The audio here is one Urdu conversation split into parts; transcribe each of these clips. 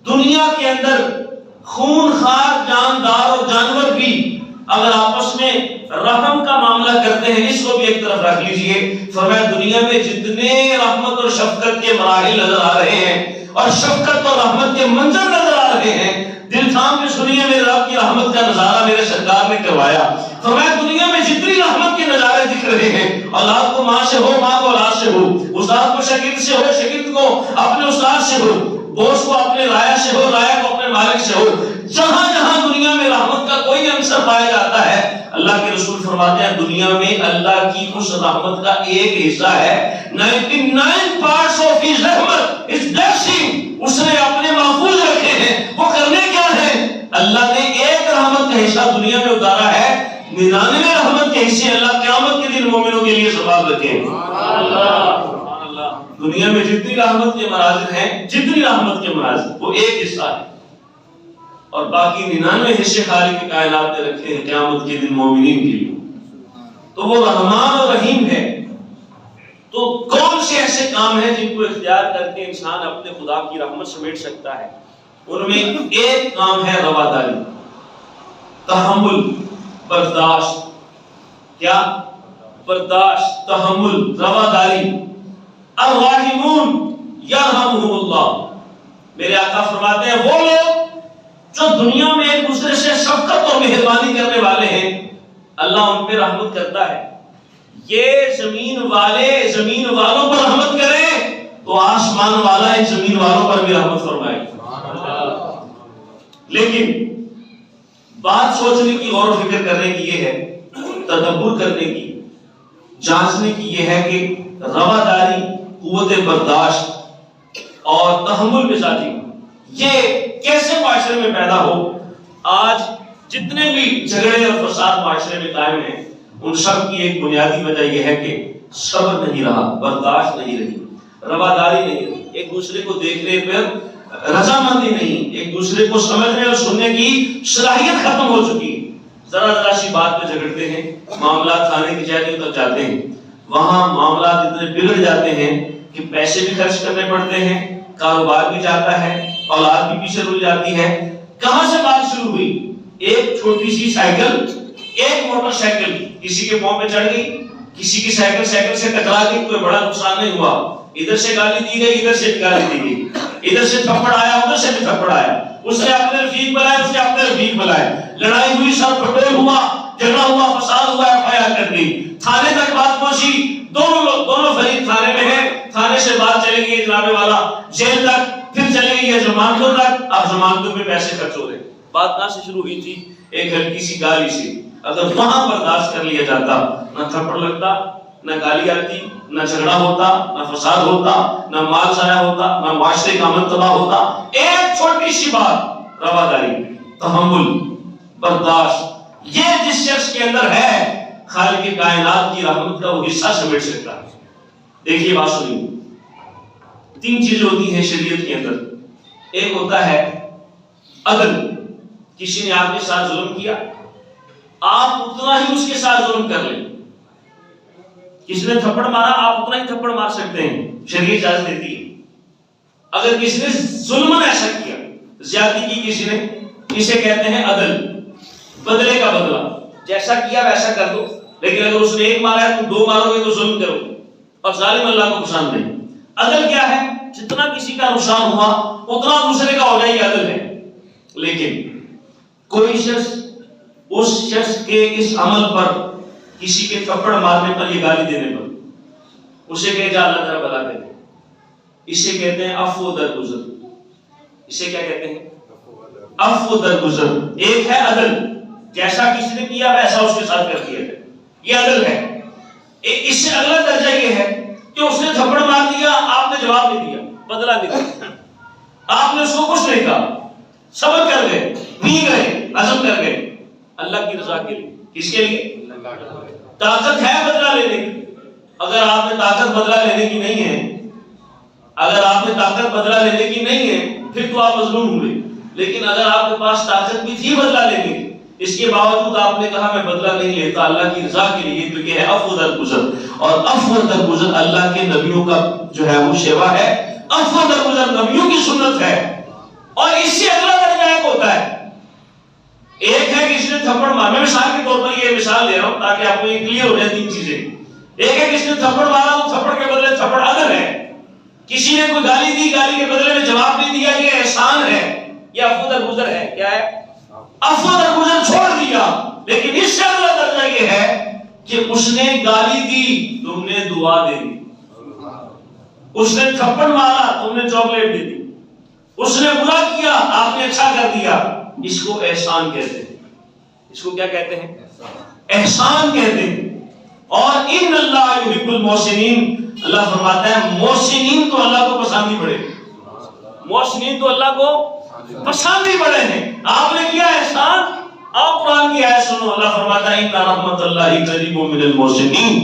دنیا کے اندر خون خار جاندار اور جانور بھی اگر آپس میں رحم کا معاملہ کرتے ہیں، اس کو بھی ایک طرف رکھ لیجئے، فرمایا دنیا میں جتنے رحمت اور شفقت کے مراحل نظر آ رہے ہیں اور شفقت اور رحمت کے منظر نظر آ رہے ہیں، دل تھام کے سنیے میرے رب کی رحمت کا نظارہ میرے سرکار نے کروایا۔ فرمایا دنیا میں جتنی رحمت کے نظارے دکھ رہے ہیں، اولاد کو ماں سے ہو، ماں کو اولاد سے ہو، استاد کو شاگرد سے ہو، شاگرد کو اپنے استاد سے ہو، بوس کو اپنے رایا سے ہو، رایا کو اپنے مالک سے ہو، جہاں جہاں دنیا میں رحمت کا کوئی عنصر پایا جاتا ہے، اللہ کے رسول فرماتے ہیں دنیا میں اللہ کی اس رحمت کا ایک حصہ ہے، 99 parts of his رحمت is blessing، اس نے اپنے محفوظ رکھے ہیں۔ وہ کرنے کیا ہے؟ اللہ نے ایک رحمت کا حصہ دنیا میں اتارا ہے، 99 رحمت کے حصے اللہ قیامت کے دن مومنوں کے لیے سنبھال رکھے ہیں۔ دنیا میں جتنی رحمت کے مناظر ہیں، جتنی رحمت کے مناظر، وہ ایک حصہ ہے، اور باقی 99 حصے خالق کائنات نے رکھے ہیں قیامت کے دن مومنین کے لیے۔ تو وہ رحمان اور رحیم ہے۔ تو کون سے ایسے کام ہیں جن کو اختیار کر کے انسان اپنے خدا کی رحمت سمیٹ سکتا ہے؟ ان میں ایک کام ہے رواداری، تحمل، برداشت۔ کیا؟ برداشت، تحمل، رواداری۔ الراحمون یرحمہم اللہ، میرے آقا فرماتے ہیں وہ لوگ جو دنیا میں ایک دوسرے سے شفقت اور مہربانی کرنے والے ہیں، اللہ ان پہ رحمت کرتا ہے۔ یہ زمین والوں پر رحمت کرے تو آسمان والا ان زمین والوں پر بھی رحمت فرمائے۔ لیکن بات سوچنے کی، غور و فکر کرنے کی یہ ہے، تدبر کرنے کی، جانچنے کی یہ ہے کہ رواداری، قوت برداشت اور تحمل مزاجی یہ کیسے معاشرے میں پیدا ہو۔ آج جتنے بھی جھگڑے اور فساد معاشرے میں قائم ہیں، ان سب کی ایک بنیادی وجہ یہ ہے کہ صبر نہیں رہا، برداشت نہیں رہی، رواداری نہیں رہی، ایک دوسرے کو دیکھنے پر رضامندی نہیں، ایک دوسرے کو سمجھنے اور سننے کی صلاحیت ختم ہو چکی۔ ذرا سی بات پہ جھگڑتے ہیں، معاملات تھانے کی جائے تک جاتے ہیں، وہاں معاملات اتنے بگڑ جاتے ہیں کہ پیسے بھی خرچ کرنے پڑتے ہیں، کاروبار بھی جاتا ہے، اولاد بھی پیچھے رک جاتی ہے۔ کہاں سے بات شروع ہوئی؟ ایک چھوٹی سی سائیکل، ایک موٹر سائیکل کسی کے پاؤں پہ چڑھ گئی، کسی کی سائیکل سے ٹکرا گئی، کوئی بڑا نقصان نہیں ہوا، ادھر سے گالی دی گئی، ادھر سے گالی دی گئی، ادھر سے تھپڑ آیا، ادھر سے بھی تھپڑ آیا، اس نے اپنے رفیق بلائے، اس نے اپنے رفیق بلائے، لڑائی ہوئی، سر پھٹول ہوا، جھگڑا ہوا، فساد ہوا، FIR کر دی، تھانے تک بات پہنچی، دونوں فریق تھانے میں ہیں، تھانے سے بات چلے گئی جناب والا جیل تک، پھر چلے گئی ہے ضمانتوں تک، اب ضمانتوں میں پیسے خرچ ہو رہے۔ بات کہاں سے شروع ہوئی تھی؟ ایک ہلکی سی گالی سے۔ اگر وہاں برداشت کر لیا جاتا، نہ تھپڑ لگتا، نہ گالی آتی، نہ جھگڑا ہوتا، نہ فساد ہوتا، نہ مال ضائع ہوتا، نہ معاشرے کا امن تباہ ہوتا۔ ایک چھوٹی سی بات، رواداری، تحمل، برداشت، یہ جس شخص کے اندر ہے، خالق کائنات کی رحمت کا وہ حصہ سمیٹ سکتا ہے۔ دیکھیے بات سنیے، 3 چیزیں ہوتی ہیں شریعت کے اندر۔ ایک ہوتا ہے عدل، کسی نے آپ کے ساتھ ظلم کیا، آپ اتنا ہی اس کے ساتھ ظلم کر لیں۔ کسی نے تھپڑ مارا، آپ اتنا ہی تھپڑ مار سکتے ہیں، شریعت اجازت دیتی ہے۔ اگر کسی نے ظلم ایسا کیا، زیادتی کی کسی نے، اسے کہتے ہیں عدل، بدلے کا بدلہ، جیسا کیا ویسا کر دو۔ لیکن اگر اس نے 1 مارا ہے تم 2 مارو گے تو ظلم کرو، اور ظالم اللہ کو پسند نہیں۔ عدل کیا ہے؟ جتنا کسی کا نقصان ہوا اتنا دوسرے کا ہو جائے، یہ عدل ہے۔ لیکن کوئی شخص اس شخص کے اس عمل پر، کسی کے تھپڑ مارنے پر، یہ گالی دینے پر، اسے کہے جا اللہ تیرا بھلا کرے، اسے کہتے ہیں عفو درگزر۔ اسے کیا کہتے ہیں؟ عفو درگزر۔ ایک ہے عدل، جیسا کسی نے کیا ویسا اس کے ساتھ کر دیا جائے، یہ عدل ہے۔ اس سے اگلا درجہ یہ ہے کہ اس نے تھپڑ مار دیا، آپ نے جواب نہیں دیا، بدلہ نہیں دیا، آپ نے اس کو کچھ نہیں کہا، صبر کر گئے، بھی گئے، عزم کر گئے اللہ کی رضا کے لیے۔ کس کے لیے؟ طاقت ہے بدلہ لینے کی۔ اگر آپ میں طاقت بدلہ لینے کی نہیں ہے، اگر آپ میں طاقت بدلہ لینے کی نہیں ہے، پھر تو آپ مظلوم ہوئے۔ لیکن اگر آپ کے پاس طاقت بھی تھی بدلہ لینے کی، اس کے باوجود آپ نے کہا میں بدلہ نہیں لیتا اللہ کی رضا کے لیے، تو یہ ہے عفو درگزر۔ اور عفو درگزر اللہ کے نبیوں کا جو ہے وہ شیوا ہے، عفو درگزر نبیوں کی سنت ہے۔ اور اس سے اگلا درجہ ایک ہوتا ہے، ایک ہے کہ اس نے تھپڑ مارا، میں مثال کے طور پر یہ مثال دے رہا ہوں تاکہ آپ کو یہ کلیئر ہو جائے تین چیزیں. ایک ہے کہ اس نے تھپڑ مارا تو تھپڑ کے بدلے تھپڑ اجر ہے. کسی نے کوئی گالی دی، گالی کے بدلے میں جواب نہیں دیا، یہ احسان ہے، یہ عفو درگزر ہے. کیا ہے؟ عفو درگزر چھوڑ دیا. لیکن اس سے اگلا درجہ یہ ہے کہ اس نے گالی دی، تم نے دعا دے دی. اس نے تھپڑ مارا، تم نے چاکلیٹ دے دی. اس نے برا کیا، آپ نے اچھا کر دیا. اس کو احسان کہتے ہیں. اس کو کیا کہتے ہیں؟ احسان کہتے ہیں. اور ان اللہ یحب المحسنین، اللہ فرماتا ہے محسنین تو اللہ کو پسند ہی پڑے. محسنین تو اللہ کو پسند ہی پڑے ہیں. آپ نے کیا احسان، آپ قرآن کی آیت سنو، اللہ فرماتا ہے ان رحمت اللہ قریب من المحسنین،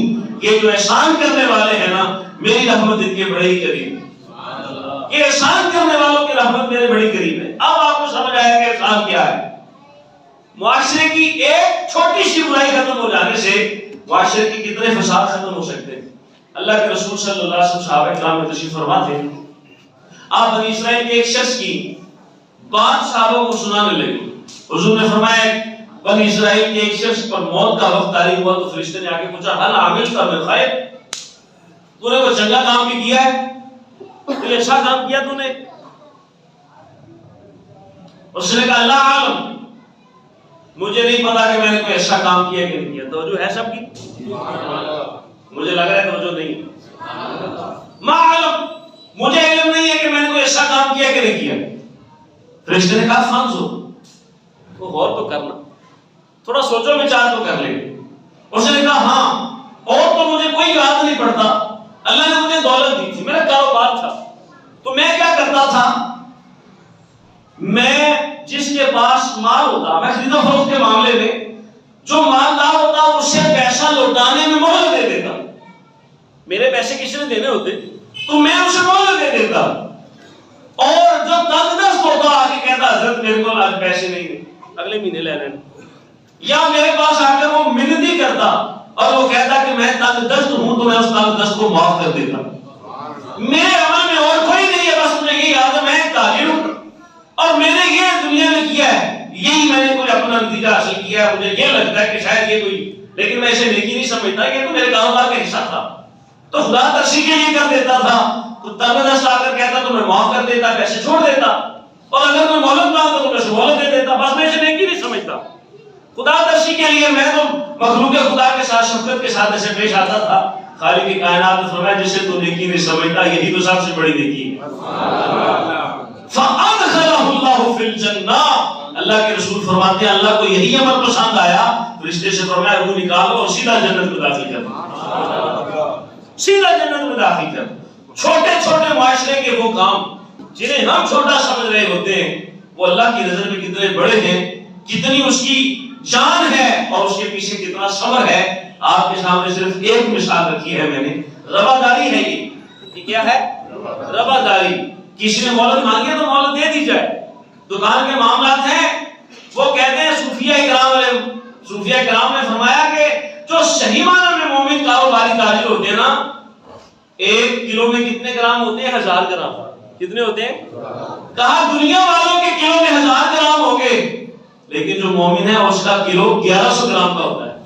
یہ جو احسان کرنے والے ہیں نا میری رحمت ان کے بڑے ہی قریب. یہ احسان کرنے والوں کی رحمت میرے بڑی قریب ہے. اب آپ کو سمجھ آیا کہ احسان کیا ہے. معاشرے کی ایک چھوٹی سی برائی ختم ہو جانے سے معاشرے کی کتنے فساد ختم ہو سکتے ہیں. اللہ کے رسول صلی اللہ علیہ وسلم صحابہ کرام میں تشریف فرما تھے. آپ بنی اسرائیل کے ایک شخص کی بات صحابہ کو سنانے لگے. حضور نے فرمایا بنی اسرائیل کے ایک شخص پر موت کا وقت طاری ہوا تو فرشتے نے آ کے پوچھا حل عامل کا من خیر، تو نے کوئی چنگا کام بھی کیا ہے، کوئی اچھا کام کیا تو نے؟ اس نے کہا اللہ عالم، مجھے نہیں پتا کہ میں نے کوئی اچھا کام کیا کہ نہیں کیا. توجہ ہے سب کی؟ مجھے لگ رہا ہے توجہ نہیں. ما عالم، مجھے علم نہیں ہے کہ میں نے کوئی اچھا کام کیا کہ نہیں کیا. فرشتے نے کہا فانظر، تو غور تو کرنا، تھوڑا سوچو وچار تو کر لیں. اس نے کہا ہاں، اور تو مجھے کوئی یاد نہیں پڑتا. اللہ نے مجھے دولت دی تھی، میرا کاروبار تھا، تو میں کیا کرتا تھا، میں جس کے پاس مال ہوتا، میں خرید و فروخت کے معاملے میں جو مالدار ہوتا اس سے پیسہ لوٹانے میں مہلت دے دیتا. میرے پیسے کسی نے دینے ہوتے تو میں اسے مہلت دے دیتا. اور جو تنگ دست ہوتا آگے کہتا حضرت میرے کو آج پیسے نہیں دے، اگلے مہینے لے لینا. یا میرے پاس آ کر وہ منتی کرتا اور وہ کہتا کہ میں تنگ دست ہوں تو میں اس تنگ دست کو معاف کر دیتا. میرے عمل میں اور کوئی نہیں ہے، بس مجھے یہ یاد ہے میں ایک تاجر ہوں اور میں نے یہ دنیا میں کیا ہے، یہی میں نے کوئی اپنا نتیجہ حاصل کیا ہے. مجھے یہ لگتا ہے کہ شاید یہ کوئی، لیکن میں اسے نیکی نہیں سمجھتا، یہ تو میرے کاروبار کا حصہ تھا. تو خدا ترسی کے لیے کر دیتا تھا. تو تنگ دست آ کر کہتا تو میں معاف کر دیتا، پیسے چھوڑ دیتا. اور اگر کوئی مہلت مانگتا تو میں اسے مہلت دے دیتا. بس میں اسے نیکی نہیں سمجھتا. خدا ترسی کے لیے میں تو مخلوق خدا کے ساتھ شفقت کے ساتھ ایسے پیش آتا تھا. خالق کائنات نے فرمایا جسے تو نیکی نہیں سمجھتا یہی تو سب سے بڑی نیکی ہے. فَأَدْخَلَهُ اللَّهُ فِي الْجَنَّةِ، اللہ کے رسول فرماتے ہیں اللہ کو یہی عمل پسند آیا، فرشتے سے فرمایا روح نکالو اور سیدھا جنت میں داخل کر دو. سیدھا جنت میں داخل کر دو. چھوٹے چھوٹے معاشرے کے وہ کام جنہیں ہم چھوٹا سمجھ رہے ہوتے ہیں وہ اللہ کی نظر میں کتنے بڑے ہیں، کتنی اس کی جان ہے اور اس کے پیچھے کتنا صبر ہے. آپ کے سامنے صرف ایک مثال رکھی ہے میں نے. رواداری ہے یہ کیا ہے؟ رواداری. کسی نے مہلت مانگی تو مہلت دے دی جائے. دکان کے معاملات ہیں، وہ کہتے ہیں صوفیہ کرام نے فرمایا کہ جو صحیح معنی میں مومن کاروباری تاجر ہوتے ہیں نا، 1 کلو میں کتنے گرام ہوتے ہیں؟ 1000 گرام. کتنے ہوتے ہیں؟ کہا دنیا والوں کے کلو میں 1000 گرام ہوں گے، لیکن جو مومن ہے اس کا کلو 1100 گرام کا ہوتا ہے.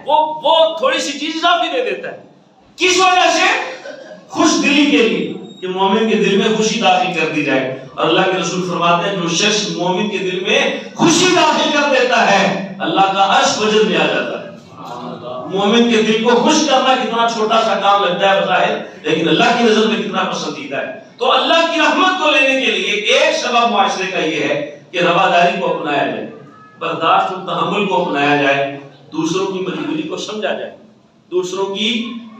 وہ تھوڑی سی چیز اضافی دے دیتا ہے. کس وجہ سے؟ خوش دلی کے لیے کہ مومن کے دل میں خوشی داخل کر دی جائے. اور اللہ کے رسول فرماتے ہیں جو شخص مومن کے دل میں خوشی داخل کر دیتا ہے اللہ کا عرش وجد میں آ جاتا ہے. مومن کے دل کو خوش کرنا کتنا چھوٹا سا کام لگتا ہے بظاہر، لیکن اللہ کی نظر میں کتنا پسندیدہ ہے. تو اللہ کی رحمت کو لینے کے لیے ایک سبب معاشرے کا یہ ہے کہ رواداری کو اپنایا جائے، برداشت و تحمل کو اپنایا جائے، دوسروں کی مجبوری کو سمجھا جائے، دوسروں کی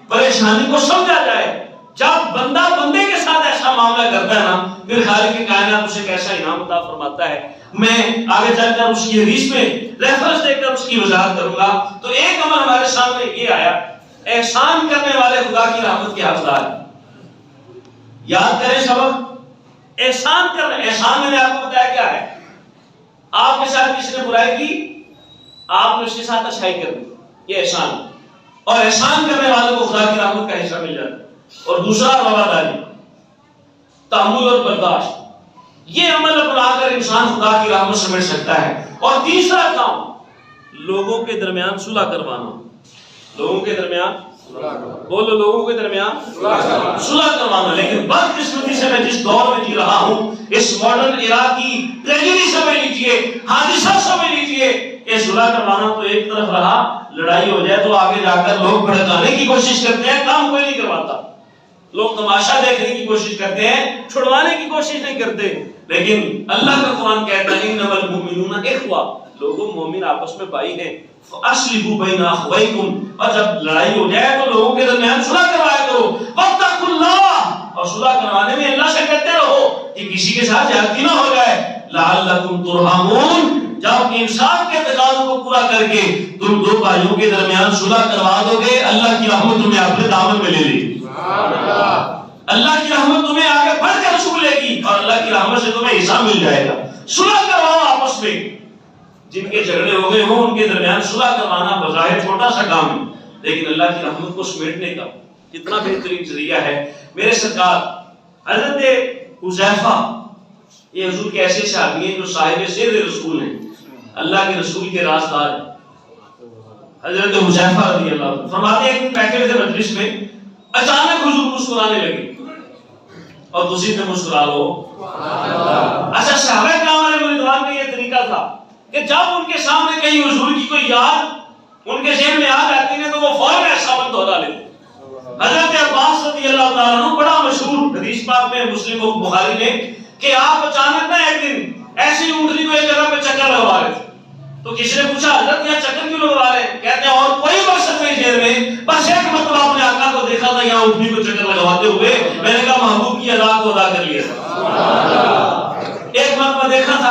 پریشانی کو سمجھا جائے. جب بندہ بندے کے ساتھ ایسا معاملہ کرتا ہے نا، پھر خالق کائنات اسے کیسا انعام عطا فرماتا ہے. میں آگے چل کر اس کی حدیث میں ریفرنس دے کر اس کی وضاحت کروں گا. تو ایک عمل ہمارے سامنے یہ آیا، احسان کرنے والے خدا کی رحمت کے حقدار. یاد کریں سبق، احسان کرنا. احسان میں نے آپ کو بتایا کیا ہے. آپ کے ساتھ کسی نے برائی کی، آپ نے اس کے ساتھ اچھائی کر دی، یہ احسان. اور احسان کرنے والوں کو خدا کی رحمت کا حصہ مل جاتا ہے. اور دوسرا رواداری، تحمل اور برداشت. یہ عمل اپنا کر انسان خدا کی رحمت سمجھ سکتا ہے۔ اور تیسرا کام لوگوں کے درمیان صلح کروانا، لوگوں کے درمیان بولو، لوگوں کے درمیان صلح کروانا۔ لیکن بدقسمتی سے میں جس دور میں جی رہا ہوں، اس ماڈرن ایرا کی ٹریجڈی سمجھ لیجئے، حادثہ سمجھ لیجئے کہ صلح کروانا تو ایک طرف رہا، لڑائی ہو جائے تو آگے جا کر لوگ بھڑکانے کی کوشش کرتے ہیں، کام کوئی نہیں کرواتا۔ لوگ تماشا دیکھنے کی کوشش کرتے ہیں، چھڑوانے کی کوشش نہیں کرتے۔ لیکن اللہ کا قرآن کہتا ہے انما المؤمنون اخوہ، لوگوں مومن آپس میں بھائی ہیں، فاصلحوا بین اخویکم، اور جب لڑائی ہو جائے تو لوگوں کے درمیان صلح کروایا کرو، واتقوا اللہ، اور صلح کروانے میں اللہ سے کہتے رہو کہ کسی کے ساتھ زیادتی نہ ہو جائے، لعلکم ترحمون، جب انصاف کے تقاضوں کو پورا کر کے تم دو بھائیوں کے درمیان صلح کروا دو گے، اللہ کی رحمت تمہیں اپنے دامن میں لے لے گی، اللہ کی رحمت تمہیں آگے بڑھ کر چھو لے گی، اور اللہ کی رحمت سے تمہیں حصہ مل جائے گا۔ صلح کرواؤ آپس میں، جن کے جھگڑے ہو گئے ہوں ان کے درمیان صلح کروانا بظاہر چھوٹا سا کام ہے، لیکن اللہ کی رحمت کو سمیٹنے کا کتنا بہترین ذریعہ ہے۔ میرے سرکار حضرت حذیفہ، یہ حضور کے ایسے صحابی ہیں جو صاحب سر رسول ہیں، اللہ کے رسول کے رازدار ہیں۔ حضرت حذیفہ رضی اللہ عنہ فرماتے ہیں کہ بیٹھے تھے مجلس میں، اچانک حضور مسکرانے لگے، اور دوسری پہ مسکرا لو۔ اچھا، صحابہ کرام علیہ رضوان کا یہ طریقہ تھا کہ جب ان کے سامنے کہیں حضور کی کوئی یاد ان کے ذہن میں آ جاتی ہے تو وہ فوراً ایسا من دہرا لیتے۔ حضرت عباس رضی اللہ تعالیٰ عنہ بڑا مشہور حدیث پاک میں مسلم و بخاری میں کہ آپ اچانک نہ ایک دن ایسی اونٹنی کو ایک جگہ پہ چکر لگوا رہے تھے، تو کسی نے پوچھا حضرت یہاں چکر کیوں لگوا رہے ہیں؟ کہتے ہیں اور کوئی مقصد نہیں ذہن میں، بس ایک مرتبہ اپنے آقا کو دیکھا تھا یہاں اونٹنی کو چکر لگواتے ہوئے، میں نے کہا محبوب کی ادا کو ادا کر لیا تھا۔ ایک مرتبہ دیکھا تھا